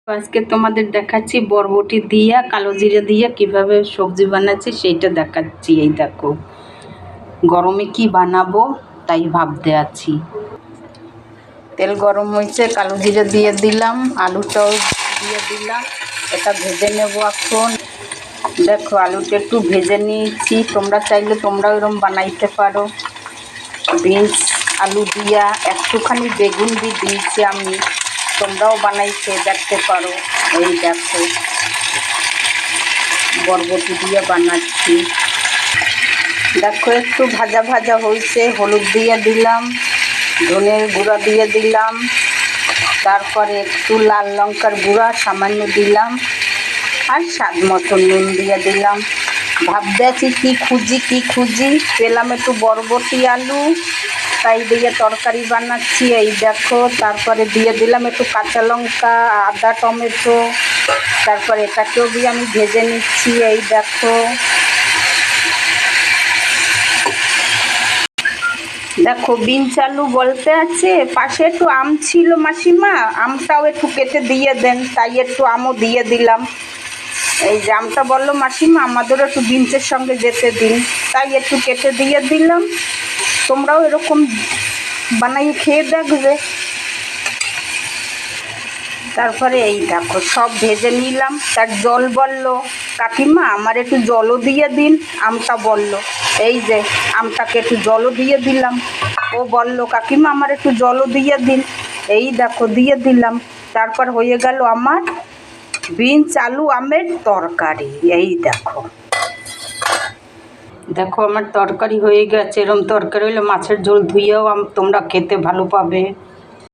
আজকে তোমাদের দেখাচ্ছি বরবটি দিয়া কালো জিরে দিয়া কিভাবে সবজি বানাচ্ছি সেইটা দেখাচ্ছি। এই দেখো, গরমে কি বানাবো তাই ভাবতে আছি। তেল গরম হয়েছে, কালো জিরে দিয়ে দিলাম, আলুটাও দিয়ে দিলাম, এটা ভেজে নেব এখন। দেখো আলুটা একটু ভেজে নিয়েছি, তোমরা চাইলে তোমরাও এরকম বানাইতে পারো। বিনস আলু দিয়া একটুখানি বেগুন দিয়ে দিয়েছি আমি, তোমরাও বানাইতে দেখতে পারো। এই দেখো বরবটি দিয়ে বানাচ্ছি। দেখো একটু ভাজা ভাজা হয়েছে, হলুদ দিয়ে দিলাম, ধনের গুঁড়া দিয়ে দিলাম, তারপরে একটু লাল লঙ্কার গুঁড়া সামান্য দিলাম, আর স্বাদ মতো নুন দিয়ে দিলাম। ভাবতে আছি কী খুঁজি পেলাম একটু বরবটি আলু, তাই দিয়ে তরকারি বানাচ্ছি। এই দেখো, তারপরে দিয়ে দিলাম একটু কাঁচা লঙ্কা, আদা, টমেটো, তারপরে এটাকেও দিয়ে আমি ভেজে নিচ্ছি। এই দেখো, দেখো বিনস আলু বলতে আছে, পাশে একটু আম ছিল মাসিমা, আমটাও একটু কেটে দিয়ে দেন, তাই একটু আমও দিয়ে দিলাম। এই যে আমটা বললো মাসিমা আমাদেরও একটু বিনসের সঙ্গে যেতে দিন, তাই একটু কেটে দিয়ে দিলাম। তোমরাও এরকম বানাইয়ে খেয়ে দেখবে। তারপরে এই দেখো সব ভেজে নিলাম, তার জল বললো কাকিমা আমার একটু জলও দিয়ে দিন, আমটা বললো। এই যে আমটাকে একটু জলও দিয়ে দিলাম, ও বললো কাকিমা আমার একটু জলও দিয়ে দিন। এই দেখো দিয়ে দিলাম। তারপর হয়ে গেল আমার বিনস আলু আমের তরকারি। এই দেখো, দেখো আমার তরকারি হয়ে গেছে। এরকম তরকারি হলে মাছের ঝোল ধুয়েও তোমরা খেতে ভালো পাবে।